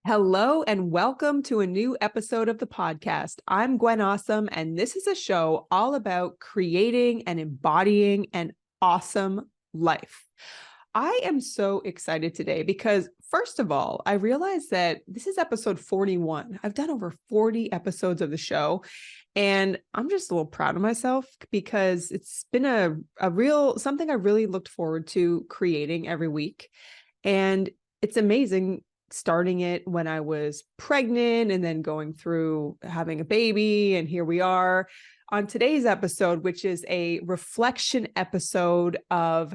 Hello and welcome to a new episode of the podcast. I'm Gwen Aussem, and this is a show all about creating and embodying an awesome life. I am so excited today because, first of all, I realized that this is episode 41. I've done over 40 episodes of the show, and I'm just a little proud of myself because it's been a real something I really looked forward to creating every week. And it's amazing starting it when I was pregnant and then going through having a baby. And here we are on today's episode, which is a reflection episode of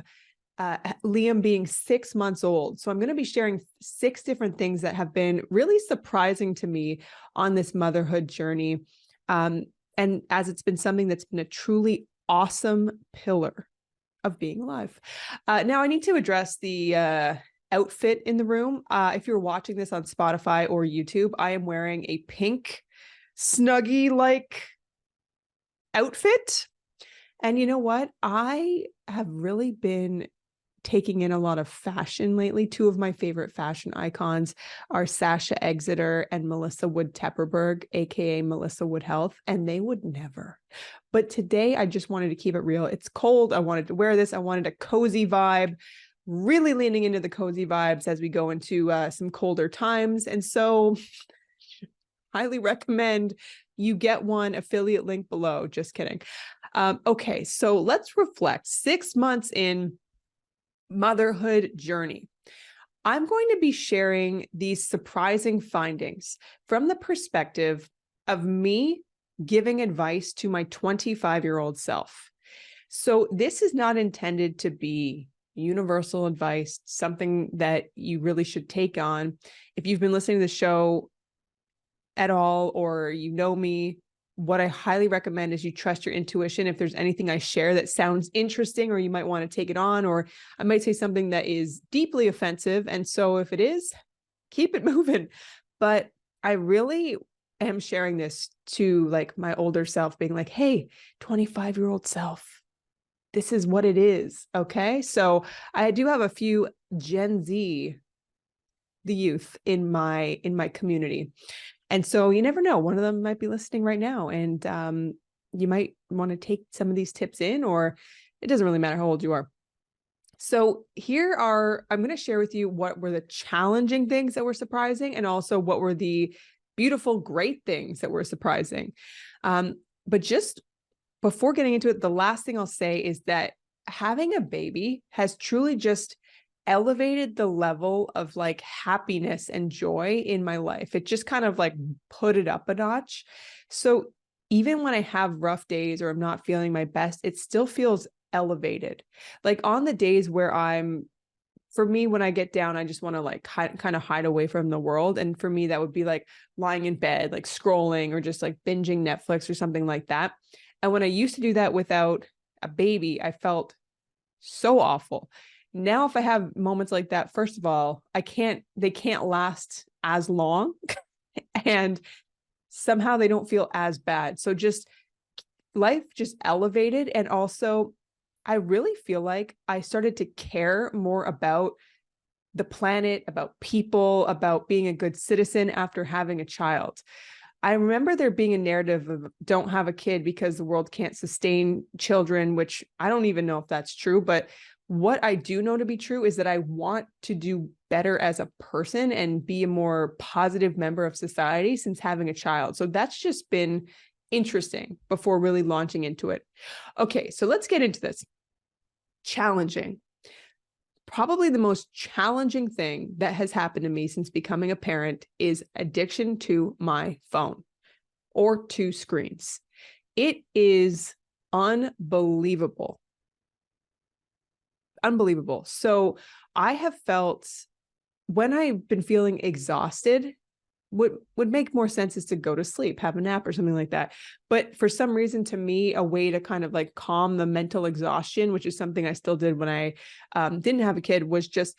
Liam being 6 months old. So I'm going to be sharing 6 different things that have been really surprising to me on this motherhood journey. And as it's been something that's been a truly awesome pillar of being alive. Now I need to address the outfit in the room. If you're watching this on Spotify or YouTube, I am wearing a pink Snuggie-like outfit. And you know what? I have really been taking in a lot of fashion lately. 2 of my favorite fashion icons are Sasha Exeter and Melissa Wood Tepperberg, aka Melissa Wood Health, and they would never. But today I just wanted to keep it real. It's cold. I wanted to wear this. I wanted a cozy vibe. Really leaning into the cozy vibes as we go into some colder times. And so highly recommend you get one. Affiliate link below. Just kidding. Okay, so let's reflect. 6 months in motherhood journey. I'm going to be sharing these surprising findings from the perspective of me giving advice to my 25-year-old self. So this is not intended to be universal advice, something that you really should take on. If you've been listening to the show at all, or you know me, what I highly recommend is you trust your intuition. If there's anything I share that sounds interesting, or you might want to take it on, or I might say something that is deeply offensive. And so if it is, keep it moving. But I really am sharing this to like my older self, being like, hey, 25-year-old self, this is what it is. Okay. So I do have a few Gen Z, the youth in my community. And so you never know, one of them might be listening right now, and you might want to take some of these tips in, or it doesn't really matter how old you are. So I'm going to share with you what were the challenging things that were surprising, and also what were the beautiful, great things that were surprising. But just before getting into it, the last thing I'll say is that having a baby has truly just elevated the level of like happiness and joy in my life. It just kind of like put it up a notch. So even when I have rough days or I'm not feeling my best, it still feels elevated. Like on the days where for me, when I get down, I just want to like kind of hide away from the world. And for me, that would be like lying in bed, like scrolling or just like binging Netflix or something like that. And when I used to do that without a baby, I felt so awful. Now, if I have moments like that, first of all, they can't last as long and somehow they don't feel as bad. So just life just elevated. And also I really feel like I started to care more about the planet, about people, about being a good citizen after having a child. I remember there being a narrative of don't have a kid because the world can't sustain children, which I don't even know if that's true. But what I do know to be true is that I want to do better as a person and be a more positive member of society since having a child. So that's just been interesting before really launching into it. Okay, so let's get into this. Challenging. Probably the most challenging thing that has happened to me since becoming a parent is addiction to my phone or to screens. It is unbelievable. Unbelievable. So I have felt when I've been feeling exhausted, what would make more sense is to go to sleep, have a nap or something like that. But for some reason, to me, a way to kind of like calm the mental exhaustion, which is something I still did when I didn't have a kid, was just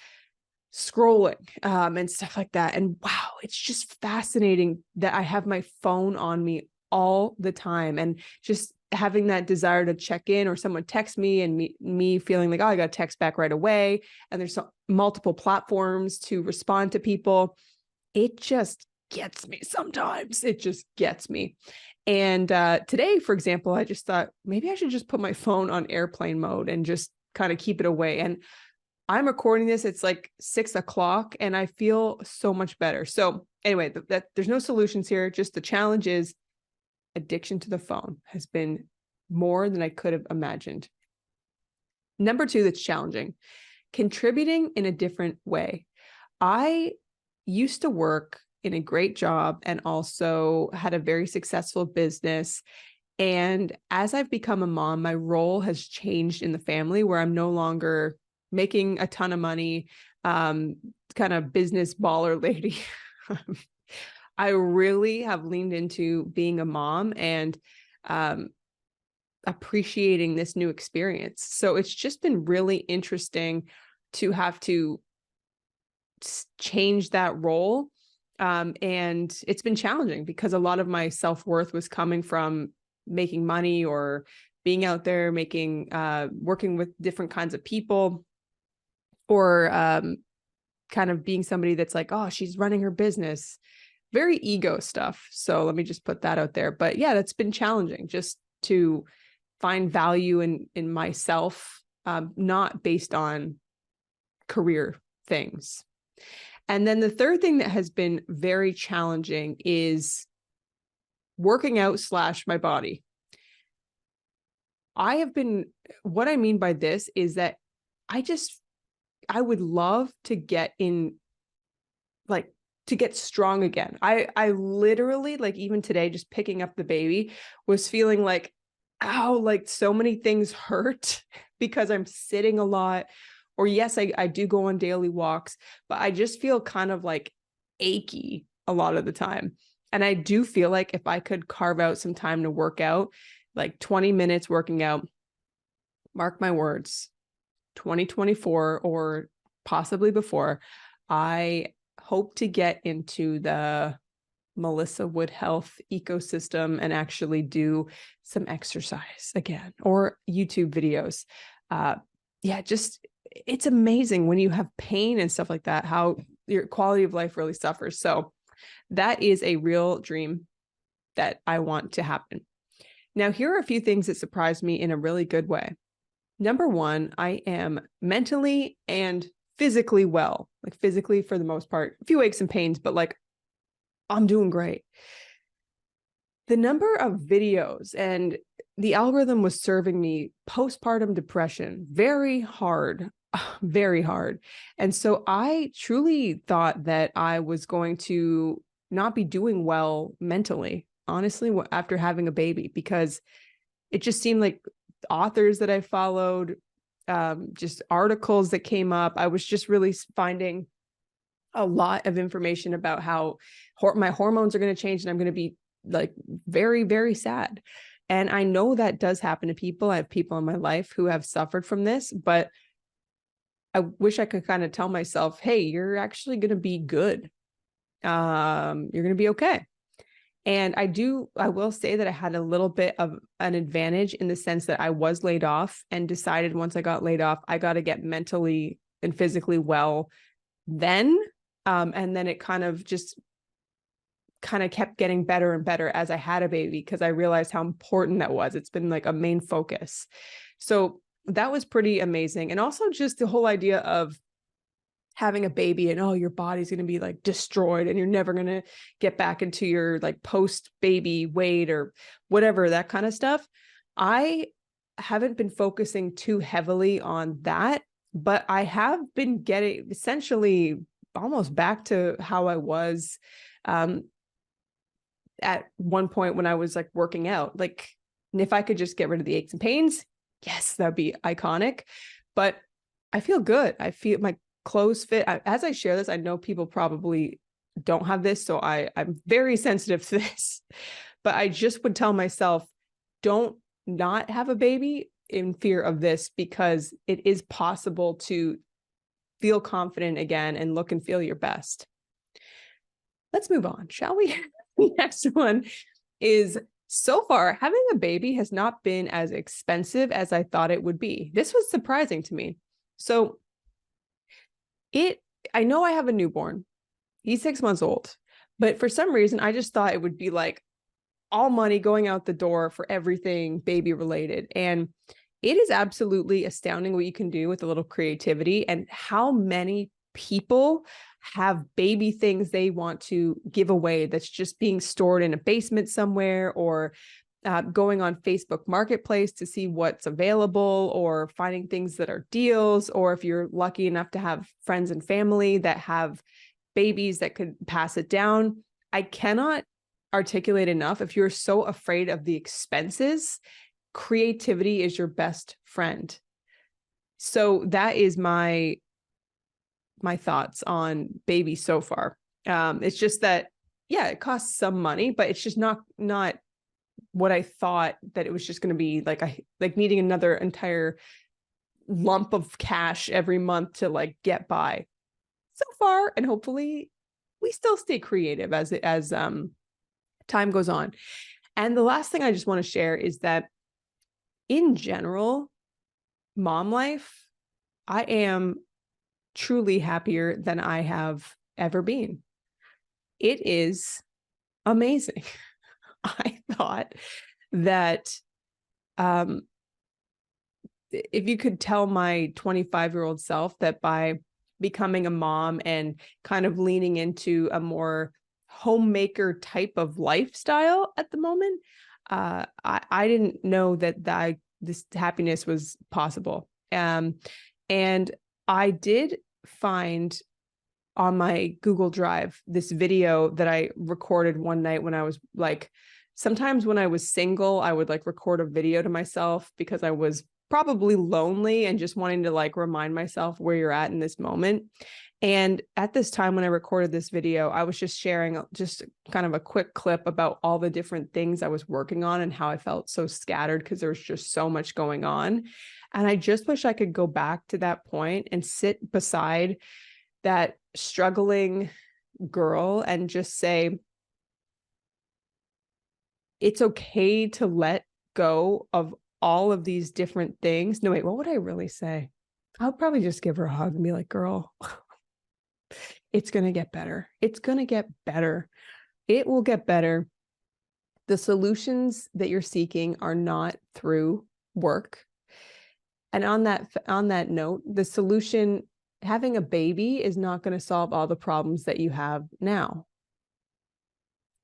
scrolling and stuff like that. And wow, it's just fascinating that I have my phone on me all the time, and just having that desire to check in, or someone texts me and me feeling like, oh, I got to text back right away. And there's multiple platforms to respond to people. it just gets me sometimes. It just gets me. And today, for example, I just thought maybe I should just put my phone on airplane mode and just kind of keep it away. And I'm recording this, it's like 6 o'clock and I feel so much better. So anyway, there's no solutions here. Just the challenge is addiction to the phone has been more than I could have imagined. Number 2, that's challenging, contributing in a different way. I used to work in a great job and also had a very successful business. And as I've become a mom, my role has changed in the family where I'm no longer making a ton of money, kind of business baller lady. I really have leaned into being a mom and appreciating this new experience. So it's just been really interesting to have to change that role. And it's been challenging because a lot of my self-worth was coming from making money or being out there making, working with different kinds of people, or kind of being somebody that's like, oh, she's running her business, very ego stuff. So let me just put that out there. But yeah, that's been challenging just to find value in myself, not based on career things. And then the third thing that has been very challenging is working out / my body. What I mean by this is that I would love to get in, like, to get strong again. I literally, like, even today, just picking up the baby was feeling like, ow, like so many things hurt because I'm sitting a lot. Or yes, I do go on daily walks, but I just feel kind of like achy a lot of the time. And I do feel like if I could carve out some time to work out, like 20 minutes working out, mark my words, 2024 or possibly before, I hope to get into the Melissa Wood Health ecosystem and actually do some exercise again, or YouTube videos. It's amazing when you have pain and stuff like that, how your quality of life really suffers. So that is a real dream that I want to happen. Now, here are a few things that surprised me in a really good way. Number 1, I am mentally and physically well, like physically for the most part, a few aches and pains, but like I'm doing great. The number of videos and the algorithm was serving me postpartum depression very hard, very hard. And so I truly thought that I was going to not be doing well mentally, honestly, after having a baby, because it just seemed like authors that I followed, just articles that came up. I was just really finding a lot of information about how my hormones are going to change and I'm going to be like very, very sad. And I know that does happen to people. I have people in my life who have suffered from this, but I wish I could kind of tell myself, hey, you're actually going to be good. You're going to be okay. And I will say that I had a little bit of an advantage in the sense that I was laid off and decided once I got laid off, I got to get mentally and physically well then. And then it kind of kept getting better and better as I had a baby, because I realized how important that was. It's been like a main focus. So that was pretty amazing. And also just the whole idea of having a baby and, oh, your body's going to be like destroyed and you're never going to get back into your like post baby weight or whatever, that kind of stuff. I haven't been focusing too heavily on that, but I have been getting essentially almost back to how I was, at one point when I was like working out. Like, if I could just get rid of the aches and pains, yes, that'd be iconic. But I feel good. I feel my clothes fit. As I share this, I know people probably don't have this, so I'm very sensitive to this. But I just would tell myself, don't not have a baby in fear of this, because it is possible to feel confident again and look and feel your best. Let's move on, shall we? The next one is, so far, having a baby has not been as expensive as I thought it would be. This was surprising to me. So I know I have a newborn. He's 6 months old. But for some reason, I just thought it would be like all money going out the door for everything baby related. And it is absolutely astounding what you can do with a little creativity and how many people have baby things they want to give away that's just being stored in a basement somewhere, or going on Facebook Marketplace to see what's available, or finding things that are deals, or if you're lucky enough to have friends and family that have babies that could pass it down. I cannot articulate enough, if you're so afraid of the expenses, creativity is your best friend. So that is my thoughts on baby so far. It's just that, yeah, it costs some money, but it's just not what I thought that it was just going to be, like needing another entire lump of cash every month to like get by so far. And hopefully we still stay creative as time goes on. And the last thing I just want to share is that in general, mom life, I am truly happier than I have ever been. It is amazing. I thought that if you could tell my 25-year-old self that by becoming a mom and kind of leaning into a more homemaker type of lifestyle at the moment, I didn't know that this happiness was possible. And I did find on my Google Drive this video that I recorded one night when I was like, sometimes when I was single, I would like record a video to myself because I was probably lonely and just wanting to like remind myself where you're at in this moment. And at this time when I recorded this video, I was just sharing just kind of a quick clip about all the different things I was working on and how I felt so scattered because there was just so much going on. And I just wish I could go back to that point and sit beside that struggling girl and just say, it's okay to let go of all of these different things. No, wait, what would I really say? I'll probably just give her a hug and be like, girl, it's going to get better. It's going to get better. It will get better. The solutions that you're seeking are not through work. And on that note, the solution, having a baby, is not going to solve all the problems that you have now.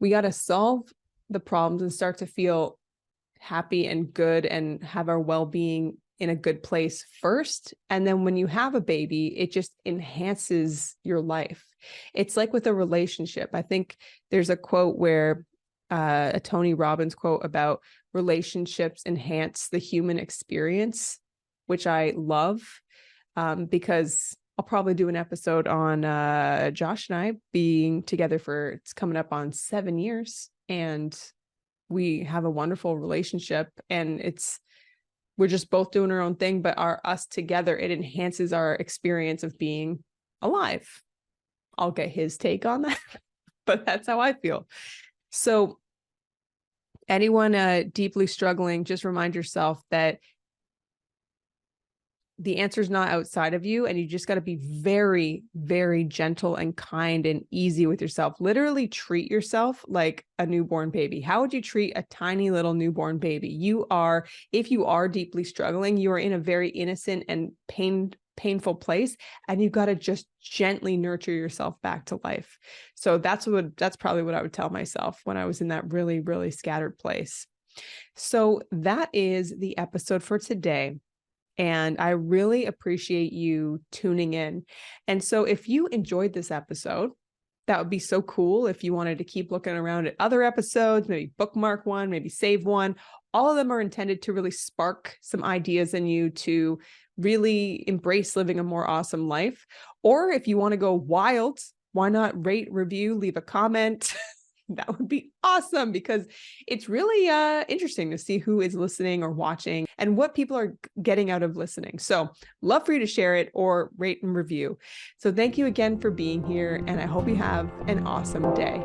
We got to solve the problems and start to feel happy and good and have our well-being in a good place first. And then when you have a baby, it just enhances your life. It's like with a relationship. I think there's a quote where a Tony Robbins quote about relationships enhance the human experience, which I love, because I'll probably do an episode on Josh and I being together it's coming up on 7 years, and we have a wonderful relationship, and we're just both doing our own thing, but us together, it enhances our experience of being alive. I'll get his take on that, but that's how I feel. So anyone deeply struggling, just remind yourself that the answer is not outside of you, and you just got to be very, very gentle and kind and easy with yourself. Literally treat yourself like a newborn baby. How would you treat a tiny little newborn baby? If you are deeply struggling, you are in a very innocent and painful place, and you've got to just gently nurture yourself back to life. So that's probably what I would tell myself when I was in that really, really scattered place. So that is the episode for today. And I really appreciate you tuning in. And so if you enjoyed this episode, that would be so cool if you wanted to keep looking around at other episodes, maybe bookmark one, maybe save one. All of them are intended to really spark some ideas in you to really embrace living a more awesome life. Or if you want to go wild, why not rate, review, leave a comment? That would be awesome, because it's really interesting to see who is listening or watching and what people are getting out of listening. So love for you to share it or rate and review. So thank you again for being here, and I hope you have an awesome day.